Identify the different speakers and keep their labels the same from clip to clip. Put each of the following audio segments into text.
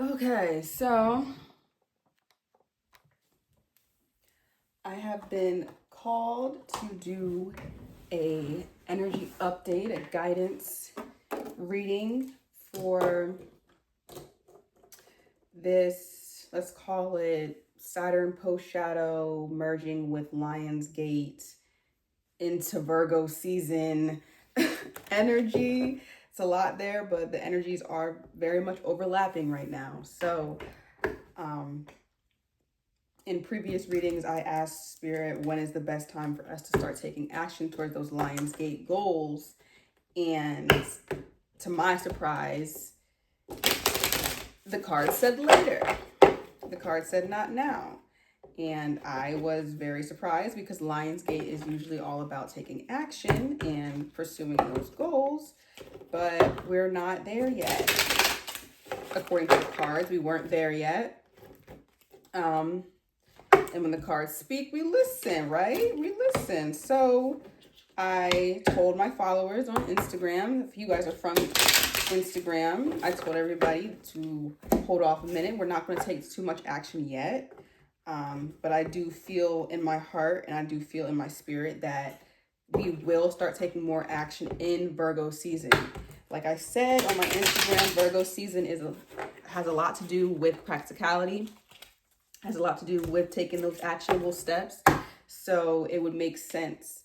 Speaker 1: Okay, so I have been called to do a energy update, a guidance reading for this, let's call it Saturn post shadow merging with Lion's Gate into Virgo season energy. It's a lot there, but the energies are very much overlapping right now. So, in previous readings, I asked Spirit, when is the best time for us to start taking action towards those Lionsgate goals? And to my surprise, the card said later. The card said not now. And I was very surprised because Lionsgate is usually all about taking action and pursuing those goals, but we're not there yet. According to the cards, we weren't there yet. And when the cards speak, we listen, right? We listen. So I told my followers on Instagram, if you guys are from Instagram, I told everybody to hold off a minute. We're not going to take too much action yet. But I do feel in my heart and I do feel in my spirit that we will start taking more action in Virgo season. Like I said on my Instagram, Virgo season has a lot to do with practicality, has a lot to do with taking those actionable steps. So it would make sense,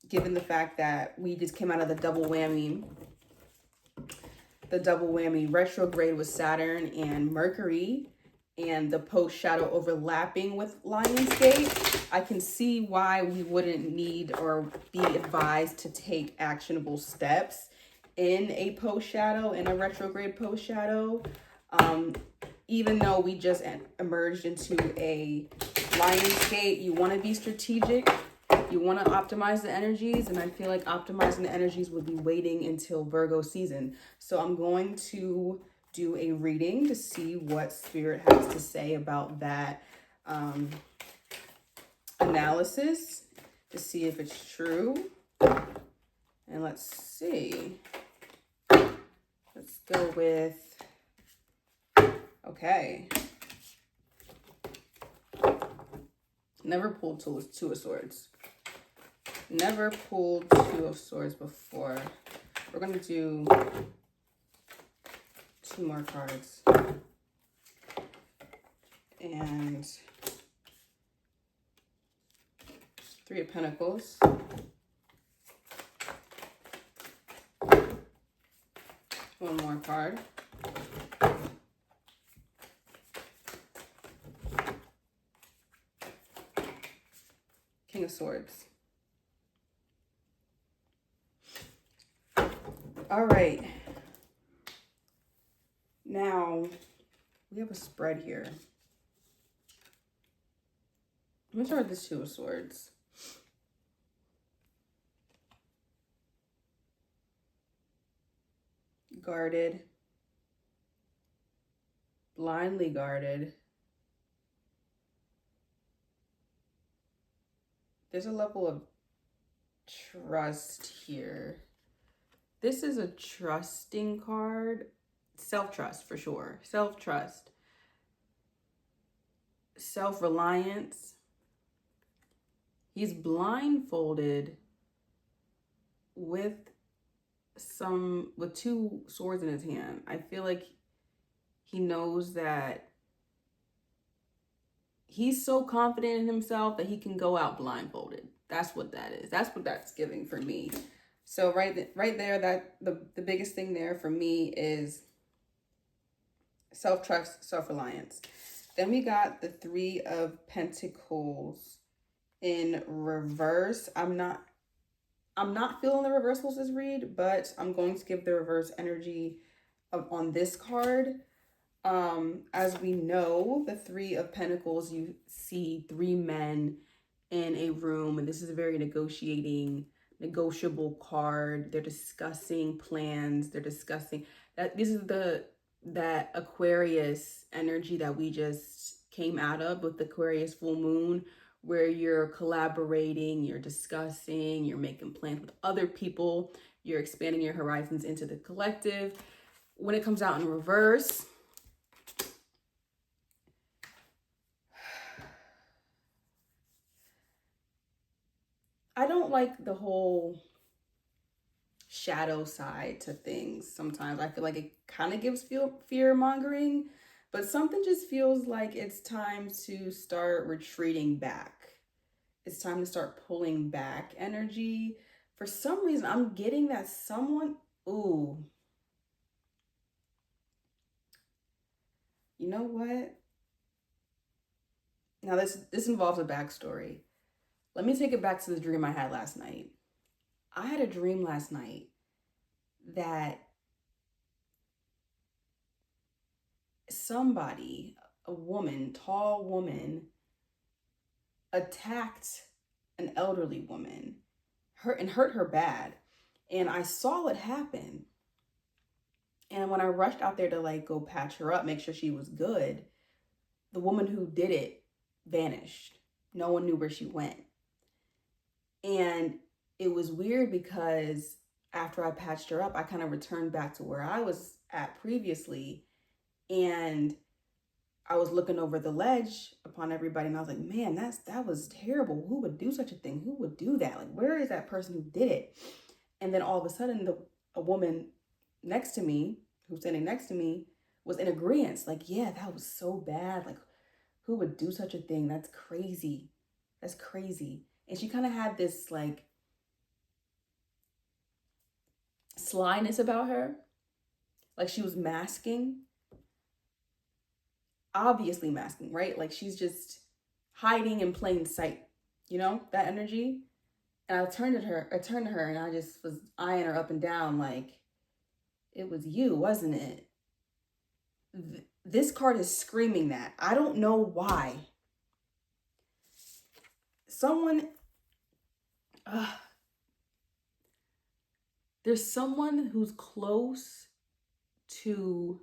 Speaker 1: given the fact that we just came out of the double whammy. The double whammy retrograde with Saturn and Mercury, and the post shadow overlapping with Lionsgate. I can see why we wouldn't need or be advised to take actionable steps in a post shadow, in a retrograde post shadow. Even though we just emerged into a Lionsgate, you want to be strategic. You want to optimize the energies, and I feel like optimizing the energies would be waiting until Virgo season. So I'm going to do a reading to see what Spirit has to say about that analysis, to see if it's true. And let's see. Let's go with, okay. Never pulled Two of Swords. Never pulled Two of Swords before. We're going to do 2 more cards. And 3 of Pentacles. One more card. King of Swords. All right. Now, we have a spread here. I'm going to start with the Two of Swords. Guarded. Blindly guarded. There's a level of trust here. This is a trusting card. Self-trust for sure. Self-trust. Self-reliance. He's blindfolded with 2 swords in his hand. I feel like he knows that he's so confident in himself that he can go out blindfolded. That's what that is. That's what that's giving for me. So right there, that the biggest thing there for me is self-trust, self-reliance. Then we got the 3 of Pentacles in reverse. I'm not feeling the reversals this read, but I'm going to give the reverse energy on this card. As we know, the 3 of Pentacles, you see 3 men in a room, and this is a very negotiable card. They're discussing plans. They're discussing that. This is that Aquarius energy that we just came out of with the Aquarius full moon, where you're collaborating, you're discussing, you're making plans with other people, you're expanding your horizons into the collective. When it comes out in reverse, I don't like the whole shadow side to things. Sometimes I feel like it kind of gives fear mongering, but something just feels like it's time to start retreating back. It's time to start pulling back energy. For some reason, I'm getting that someone, ooh, you know what? Now this involves a backstory. Let me take it back to the dream I had last night. I had a dream last night that somebody, a woman, tall woman, attacked an elderly woman, hurt her bad. And I saw it happen. And when I rushed out there to like go patch her up, make sure she was good, the woman who did it vanished. No one knew where she went. And it was weird because after I patched her up, I kind of returned back to where I was at previously. And I was looking over the ledge upon everybody, and I was like, man, that was terrible. Who would do such a thing? Who would do that? Like, where is that person who did it? And then all of a sudden, a woman next to me, who's standing next to me, was in agreement. Like, yeah, that was so bad. Like, who would do such a thing? That's crazy. That's crazy. And she kind of had this like slyness about her. Like she was masking. Obviously masking, right? Like she's just hiding in plain sight, you know, that energy. And I turned to her and I just was eyeing her up and down like, it was you, wasn't it? This card is screaming that. I don't know why. There's someone who's close to,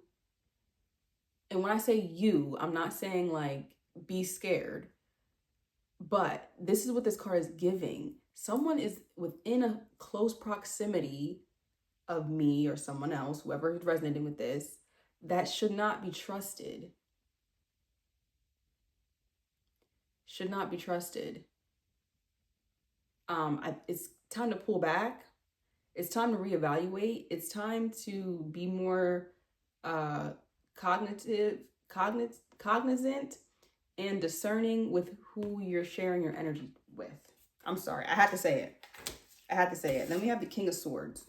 Speaker 1: and when I say you, I'm not saying like be scared, but this is what this card is giving. Someone is within a close proximity of me or someone else, whoever is resonating with this, that should not be trusted. Should not be trusted. It's time to pull back. It's time to reevaluate. It's time to be more cognizant and discerning with who you're sharing your energy with. I'm sorry, I had to say it. Then we have the King of Swords.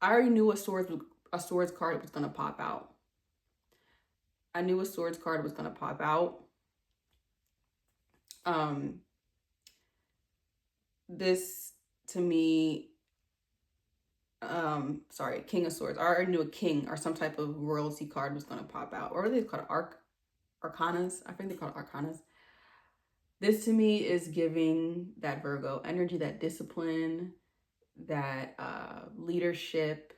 Speaker 1: I already knew a swords card was gonna pop out. This to me, King of Swords. I already knew a king or some type of royalty card was gonna pop out. Or are they called arcanas? I think they call it arcanas. This to me is giving that Virgo energy, that discipline, that leadership,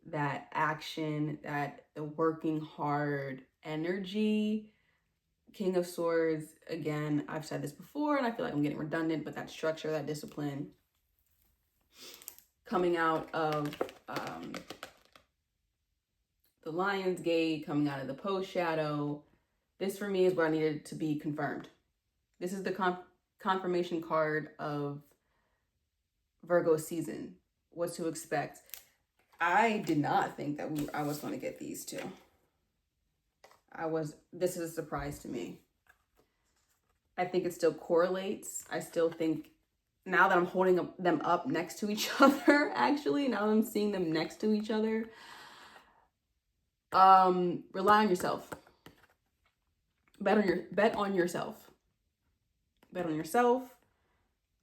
Speaker 1: that action, that the working hard energy. King of Swords, again, I've said this before and I feel like I'm getting redundant, but that structure, that discipline, coming out of the Lion's Gate, coming out of the post shadow. This for me is where I needed to be confirmed. This is the confirmation card of Virgo season. What to expect. I did not think that I was going to get these two. This is a surprise to me. I think it still correlates. I still think now that I'm holding them up next to each other, actually, now that I'm seeing them next to each other, rely on yourself. Bet on yourself.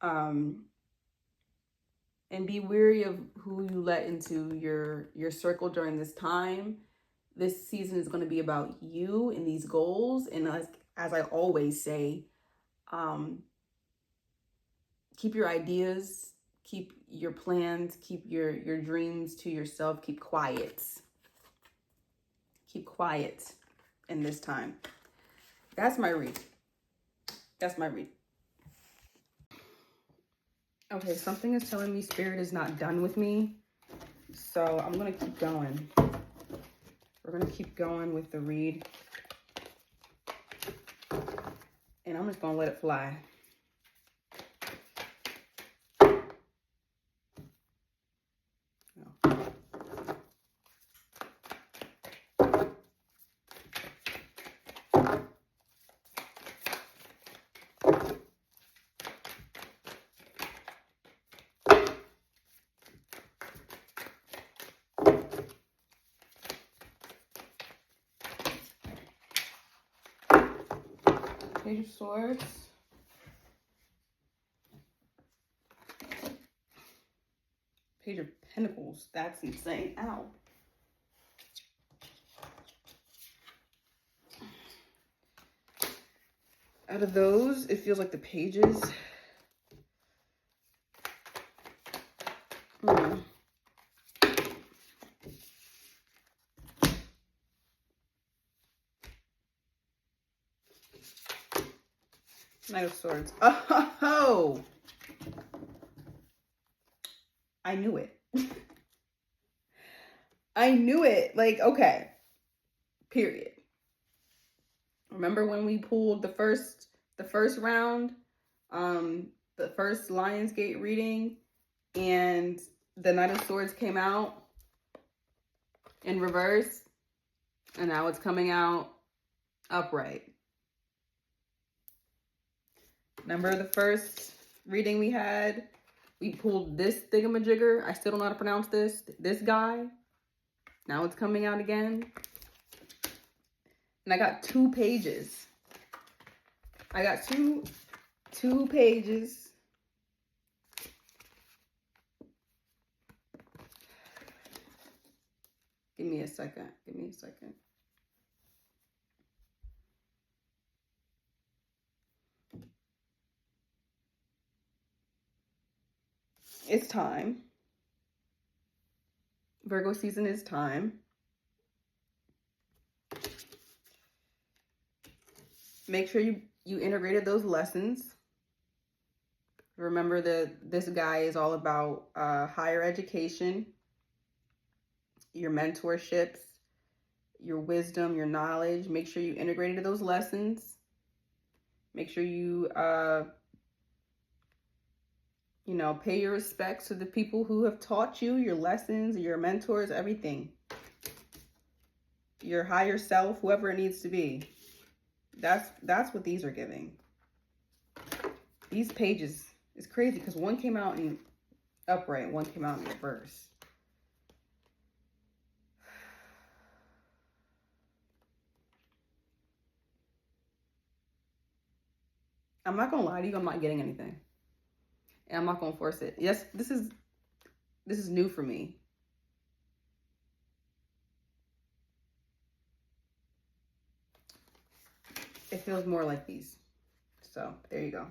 Speaker 1: And be wary of who you let into your circle during this time. This season is going to be about you and these goals. And as I always say, keep your ideas, keep your plans, keep your dreams to yourself. Keep quiet in this time. That's my read. Okay, something is telling me Spirit is not done with me. So I'm going to keep going. We're going to keep going with the read. And I'm just going to let it fly. Page of Swords. Page of Pentacles. That's insane. Ow. Out of those, it feels like the pages. Knight of Swords. Oh! I knew it. I knew it. Like, okay. Period. Remember when we pulled the first round, the first Lionsgate reading, and the Knight of Swords came out in reverse, and now it's coming out upright. Remember the first reading we had? We pulled this thingamajigger. I still don't know how to pronounce this. This guy. Now it's coming out again. And I got 2 pages. I got two pages. Give me a second. Give me a second. It's time. Virgo season is time. Make sure you integrated those lessons. Remember that this guy is all about higher education, your mentorships, your wisdom, your knowledge. Make sure you integrated those lessons. Make sure you, you know, pay your respects to the people who have taught you, your lessons, your mentors, everything. Your higher self, whoever it needs to be. That's what these are giving. These pages is crazy because one came out in upright, one came out in reverse. I'm not gonna lie to you, I'm not getting anything. And I'm not gonna force it. Yes, this is new for me. It feels more like these. So there you go.